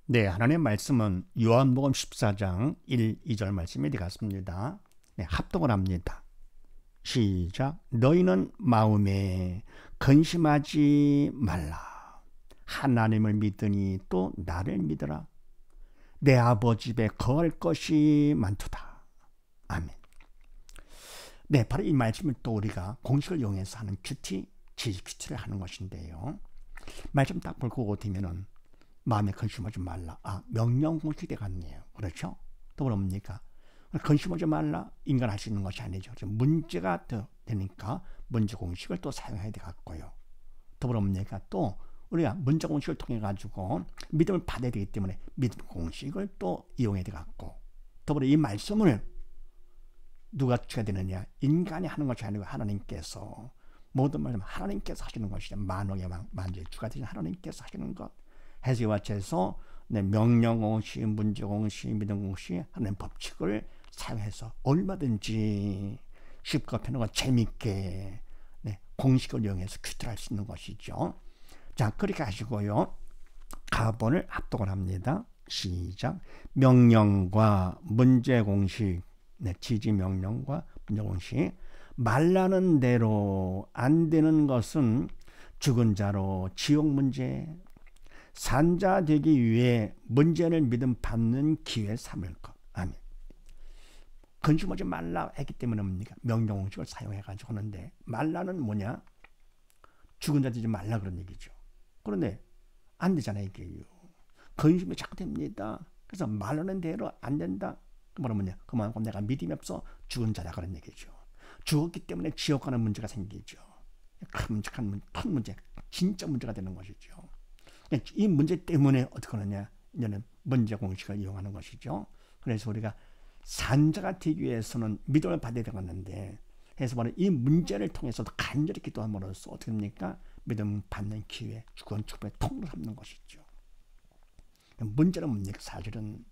네, 하나님의 말씀은 요한복음 14장 1, 2절 말씀이 되겠습니다. 네, 합독을 합니다. 시작. 너희는 마음에 근심하지 말라. 하나님을 믿으니 또 나를 믿으라. 내 아버지 집에 거할 것이 많도다. 아멘. 네, 바로 이 말씀을 또 우리가 공식을 이용해서 하는 큐티, 지지 큐티를 하는 것인데요. 말씀 딱 보고 되면은 마음에 근심하지 말라. 명령 공식이 되겠네요. 그렇죠? 또 뭡니까? 근심하지 말라. 인간 할 수 있는 것이 아니죠. 문제가 되니까 문제 공식을 또 사용해야 되겠고요. 또 뭡니까? 또 우리가 문제 공식을 통해 가지고 믿음을 받아야 되기 때문에 믿음 공식을 또 이용해야 되겠고, 더불어 이 말씀을 누가 주가 되느냐? 인간이 하는 것이 아니고 하나님께서, 모든 말씀 하나님께서 하시는 것이죠. 만왕의 만주의 주가 되신 하나님께서 하시는 것. 해석과 해서 명령 공식, 문제 공식, 믿음 공식 하는 법칙을 사용해서 얼마든지 쉽고 편하고 재밌게 공식을 이용해서 큐티를 할 수 있는 것이죠. 자, 그렇게 하시고요. 가본을 합독을 합니다. 시작. 명령과 문제 공식, 지지 명령과 문제 공식. 말라는 대로 안 되는 것은 죽은 자로 지옥 문제, 산자 되기 위해 문제를 믿음 받는 기회 삼을 것. 아멘. 근심하지 말라 했기 때문에 뭡니까? 명령 공식을 사용해가지고 하는데, 말라는 뭐냐? 죽은 자 되지 말라 그런 얘기죠. 그런데 안 되잖아요, 이게요. 근심이 자꾸 됩니다. 그래서 말하는 대로 안 된다. 뭐냐? 그만큼 내가 믿음이 없어 죽은 자다 그런 얘기죠. 죽었기 때문에 지옥 가는 문제가 생기죠. 큰 문제, 진짜 문제가 되는 것이죠. 이 문제 때문에 어떻게 하느냐? 이제는 문제 공식을 이용하는 것이죠. 그래서 우리가 산자가 되기 위해서는 믿음을 받아야 되겠는데, 해서 바로 이 문제를 통해서도 간절히 기도함으로써 어떻게 됩니까? 믿음 받는 기회, 주권 축복의 통로를 삼는 것이죠. 문제는 뭡니까? 사실은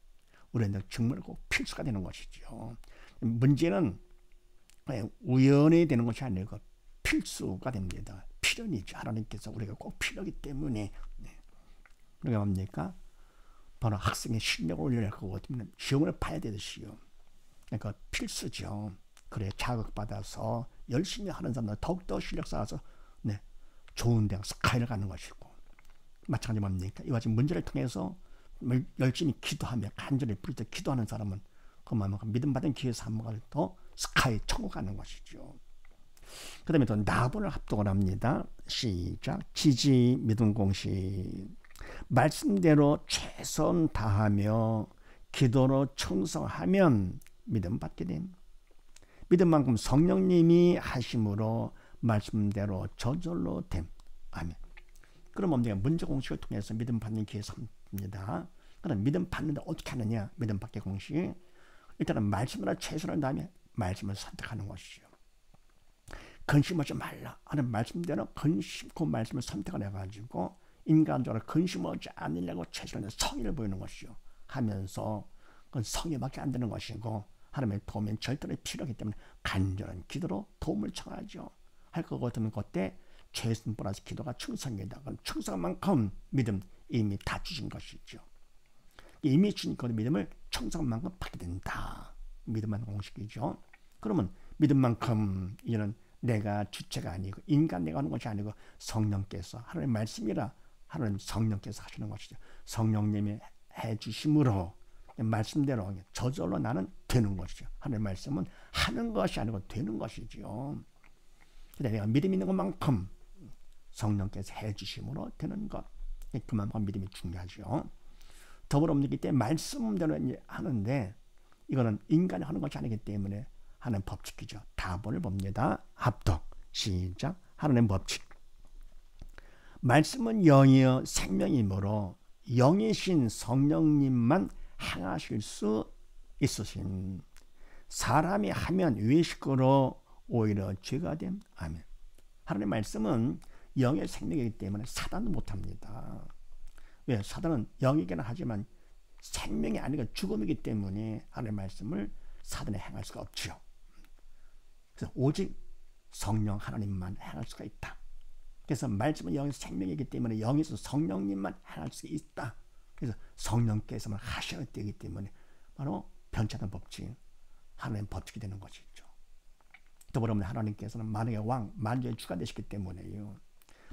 우리는 정말 꼭 필수가 되는 것이죠. 문제는 우연히 되는 것이 아니고 필수가 됩니다. 필연이죠. 하나님께서 우리가 꼭 필요하기 때문에. 그러니까 뭡니까? 바로 학생의 실력을 올려야 하고 시험을 봐야 되듯이요. 그러니까 필수죠. 그래 자극받아서 열심히 하는 사람들 더욱더 실력 쌓아서 좋은 대학 스카이를 가는 것이고, 마찬가지 뭡니까? 이와 같이 문제를 통해서 열심히 기도하며 간절히 부르짖어 기도하는 사람은 그만큼 믿음 받은 기회 삼아서 더 스카이 천국 가는 것이죠. 그 다음에 또 나본을 합독을 합니다. 시작. 지지 믿음 공식. 말씀대로 최선 다하며 기도로 충성하면 믿음 받게 됨. 믿음만큼 성령님이 하심으로 말씀대로 저절로 됨. 아멘. 그럼 뭡니까? 문제 공식을 통해서 믿음 받는 기회 삼습니다. 그럼 믿음 받는데 어떻게 하느냐? 믿음 받기 공식. 일단은 말씀으로 최선을 다하며 말씀을 선택하는 것이죠. 근심하지 말라 하는 말씀대로 그 말씀을 선택을 해가지고 인간적으로 근심하지 않으려고 최선을 성의를 보이는 것이죠. 하면서 그건 성의밖에 안 되는 것이고, 하나님의 도움이 절대로 필요하기 때문에 간절한 기도로 도움을 청하죠. 할 것 같으면 그때 최선 플러스 기도가 충성이다. 그럼 충성만큼 믿음 이미 다 주신 것이죠. 이미 주신 그 믿음을 충성만큼 받게 된다. 믿음만 공식이죠. 그러면 믿음만큼 이제는 내가 주체가 아니고 인간 내가 하는 것이 아니고 성령께서, 하나님의 말씀이라 하나님 성령께서 하시는 것이죠. 성령님이 해주심으로 말씀대로 저절로 나는 되는 것이죠. 하나님의 말씀은 하는 것이 아니고 되는 것이죠. 내가 믿음 있는 것만큼 성령께서 해주심으로 되는 것, 그만큼 믿음이 중요하죠. 더불어 믿기 때문에 말씀대로 하는데, 이거는 인간이 하는 것이 아니기 때문에 하는 법칙이죠. 다본을 봅니다. 합독. 시작. 하나님 법칙. 말씀은 영이여 생명이므로 영이신 성령님만 행하실 수 있으신. 사람이 하면 외식으로 오히려 죄가 됨. 아멘. 하나님의 말씀은 영의 생명이기 때문에 사단은 못합니다. 왜? 사단은 영이긴 하지만 생명이 아니고 죽음이기 때문에 하나님의 말씀을 사단에 행할 수가 없죠. 그래서 오직 성령 하나님만 행할 수가 있다. 그래서 말씀은 영의 생명이기 때문에 영에서 성령님만 행할 수 있다. 그래서 성령께서만 하셔야 되기 때문에 바로 변치 않는 법칙, 하나님 법칙이 되는 것이죠. 더불어 하나님께서는 만왕의 왕, 만주의 주가 되시기 때문에요.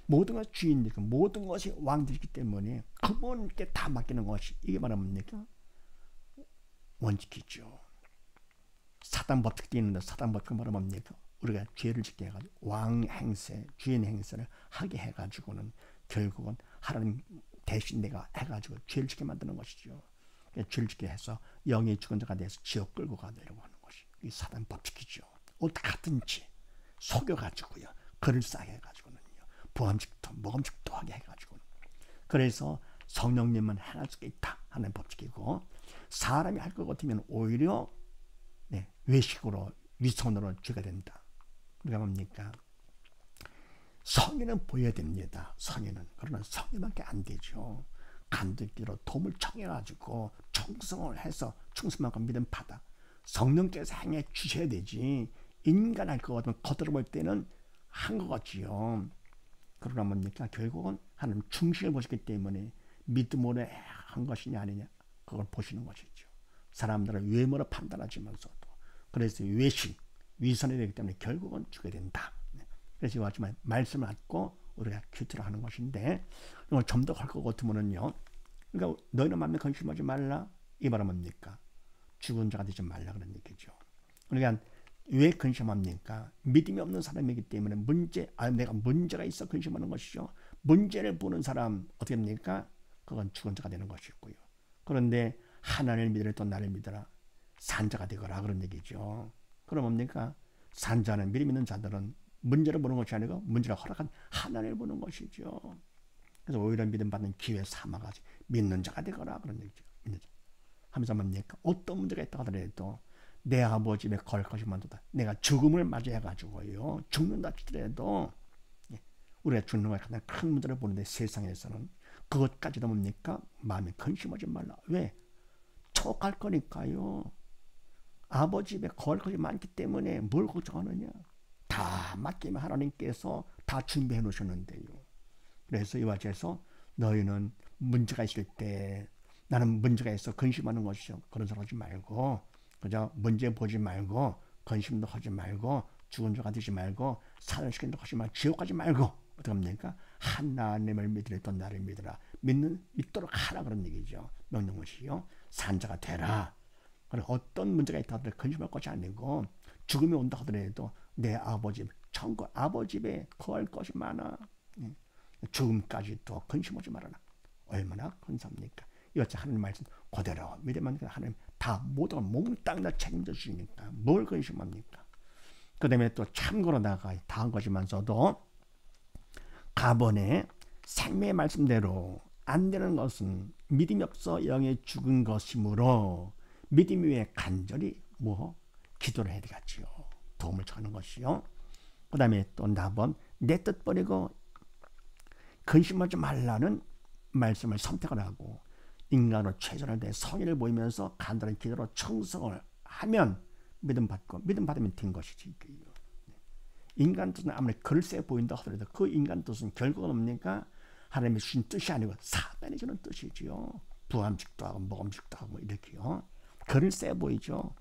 모든 것이 주인이고 모든 것이 왕되시기 때문에 그분께 다 맡기는 것이 이게 바로 뭡니까? 원칙이죠. 사단 법칙도 있는데 사단 법칙은 바로 뭡니까? 우리가 죄를 짓게 해가지고 왕 행세, 주인 행세를 하게 해가지고는 결국은 하나님 대신 내가 해가지고 죄를 짓게 만드는 것이죠. 죄를 짓게 해서 영의 죽은 자가 돼서 지옥 끌고 가려고 하는 것이 이 사단 법칙이죠. 어떻게 하든지 속여가지고요. 글을 싸게 해가지고는요. 부함직도 모함직도 하게 해가지고는. 그래서 성령님은 행할 수 있다 하는 법칙이고 사람이 할 것 같으면 오히려 외식으로 위선으로 죄가 된다. 그러니까 뭡니까? 성의는 보여야 됩니다. 성의는. 그러나 성의밖에 안 되죠. 간들기로 도움을 청해가지고 충성을 해서 충성만큼 믿음 받아. 성령께서 행해 주셔야 되지. 인간 할 것 같으면 겉으로 볼 때는 한 것 같지요. 그러나 뭡니까? 결국은 하나님 중심을 보시기 때문에 믿음으로 한 것이냐 아니냐 그걸 보시는 것이죠. 사람들은 외모로 판단하지만서도 그래서 외식, 위선이 되기 때문에 결국은 주게 된다. 그래서 이와 같이 말씀을 갖고 우리가 큐트를 하는 것인데 이걸 좀 더 할 것 같으면은요. 그러니까 너희는 마음에 근심하지 말라. 이 말은 뭡니까? 죽은 자가 되지 말라 그런 얘기죠. 그러니까 왜 근심합니까? 믿음이 없는 사람이기 때문에 내가 문제가 있어 근심하는 것이죠. 문제를 보는 사람 어떻게 합니까? 그건 죽은 자가 되는 것이고요. 그런데 하나님을 믿으라 또 나를 믿으라. 산자가 되거라 그런 얘기죠. 그럼 뭡니까? 산자는 믿음 있는 자들은 문제를 보는 것이 아니고 문제를 허락한 하나님을 보는 것이죠. 그래서 오히려 믿음 받는 기회 삼아가지고 믿는 자가 되거라 그런 얘기죠. 믿는 자. 하면서 뭡니까? 어떤 문제가 있다 하더라도 내 아버지 집에 거할 것이 많도다. 내가 죽음을 맞이해가지고요. 죽는다 치더라도 우리가 죽는 것이 가장 큰 문제를 보는데 세상에서는 그것까지도 뭡니까? 마음에 근심하지 말라. 왜? 척할 거니까요. 아버지 집에 거할 것이 많기 때문에 뭘 걱정하느냐. 다 맡기면 하나님께서 다 준비해 놓으셨는데요. 그래서 이와 같이서 너희는 문제가 있을 때 나는 문제가 있어 근심하는 것이죠. 그런 소리 하지 말고 그저 문제 보지 말고 근심도 하지 말고 죽은 자가 되지 말고 사단시키는 데 하지 말고 지옥 가지 말고 어떻게 합니까? 하나님을 믿으라 또 나를 믿으라. 믿도록 하라 그런 얘기죠. 명령것이요. 산자가 되라. 그리고 어떤 문제가 있다 하더라도 근심할 것이 아니고 죽음이 온다 하더라도 내 아버지 천국 아버지 집에 거할 것이 많아. 죽음까지도 근심하지 말아라. 얼마나 근사합니까? 이것이 하나님 말씀 그대로 믿으면 하나님 다 모든 걸 몽땅 다 책임져 주시니까 뭘 근심합니까? 그 다음에 또 참고로 나가 다 한 것이면서도 가번에 생명의 말씀대로 안 되는 것은 믿음이 없어 영에 죽은 것이므로 믿음 위에 간절히 기도를 해야 되겠지요. 도움을 청하는 것이요. 그 다음에 또 나번 내 뜻 버리고 근심하지 말라는 말씀을 선택을 하고 인간으로 최선을 다해 성의를 보이면서 간단한 기도로 청성을 하면 믿음 받으면 된 것이지. 인간 뜻은 아무리 글쎄 보인다 하더라도 그 인간 뜻은 결국은 뭡니까? 하나님이 주신 뜻이 아니고 사단이 주는 뜻이지요. 부함직도 하고 모함직도 하고 이렇게요. 글쎄 보이죠.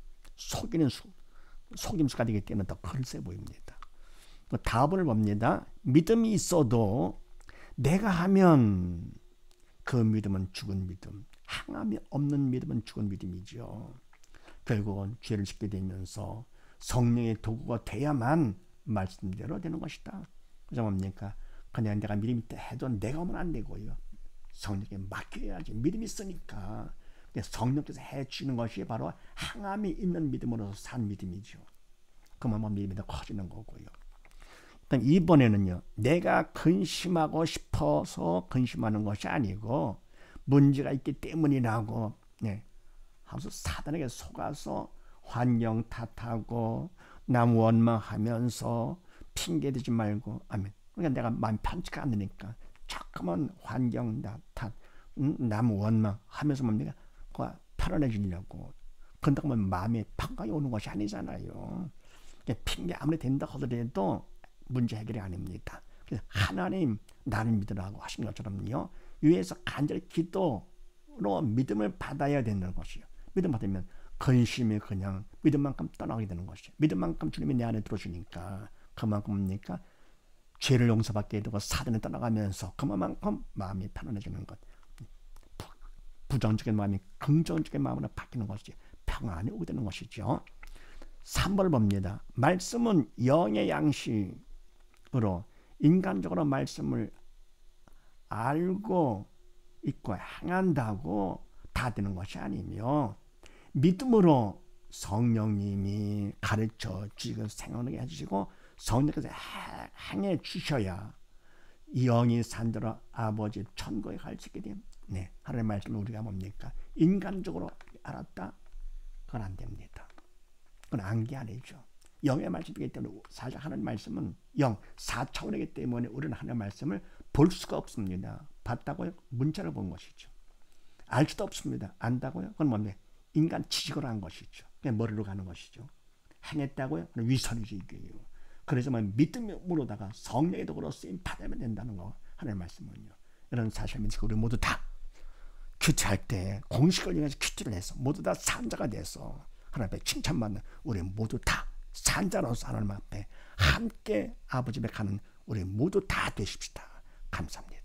속임수가 되기 때문에 더 글쎄 보입니다. 답을 봅니다. 믿음이 있어도 내가 하면 그 믿음은 죽은 믿음, 항암이 없는 믿음은 죽은 믿음이죠. 결국은 죄를 짓게 되면서 성령의 도구가 돼야만 말씀대로 되는 것이다. 그래서 뭡니까? 그냥 내가 믿음이 있다 해도 내가 오면 안 되고요. 성령에게 맡겨야지. 믿음이 있으니까. 성령께서 해주시는 것이 바로 항암이 있는 믿음으로서 산 믿음이죠. 그만 믿음이 더 커지는 거고요. 일단 이번에는요. 내가 근심하고 싶어서 근심하는 것이 아니고 문제가 있기 때문이라고 하면서 사단에게 속아서 환경 탓하고 남 원망하면서 핑계대지 말고 아멘. 그러니까 내가 마음 편치가 않으니까 자꾸만 환경 탓, 남 원망하면서 뭡니까? 편안해지려고 그런다고 하면 마음에 평강이 오는 것이 아니잖아요. 핑계 아무리 된다 하더라도 문제 해결이 아닙니다. 그래서 하나님 나를 믿으라고 하신 것처럼요. 위에서 간절히 기도를 믿음으로 믿음을 받아야 되는 것이요. 믿음 받으면 근심이 그냥 믿음만큼 떠나게 되는 것이죠. 믿음만큼 주님이 내 안에 들어주니까 그만큼 뭡니까? 죄를 용서받게 되고 사단에 떠나가면서 그만큼 마음이 편안해지는 것. 부정적인 마음이 긍정적인 마음으로 바뀌는 것이지 평안이 오게 되는 것이죠. 3번을 봅니다. 말씀은 영의 양식으로 인간적으로 말씀을 알고 있고 행한다고 다 되는 것이 아니며 믿음으로 성령님이 가르쳐 주시고 생각하게 해주시고 성령께서 행해 주셔야 영이 산대로 아버지 천국에 갈 수 있게 됩니다. 네, 하나님의 말씀을 우리가 뭡니까? 인간적으로 알았다? 그건 안 됩니다. 그건 안개 아니죠. 영의 말씀이기 때문에 사실 하나님의 말씀은 영, 4차원이기 때문에 우리는 하나님의 말씀을 볼 수가 없습니다. 봤다고요? 문자를 본 것이죠. 알 수도 없습니다. 안다고요? 그건 뭡니까? 인간 지식으로 한 것이죠. 그냥 머리로 가는 것이죠. 행했다고요? 그건 위선이죠. 이게요. 그래서 믿음으로다가 성령의 도구로 쓰임 받으면 된다는 거 하나님의 말씀은요. 이런 사실을 믿고 우리 모두 다 큐티할 때 공식을 이용해서 큐티를 해서 모두 다 산자가 돼서 하나님 앞에 칭찬받는 우리 모두 다 산자로서 하나님 앞에 함께 아버지 앞에 가는 우리 모두 다 되십시다. 감사합니다.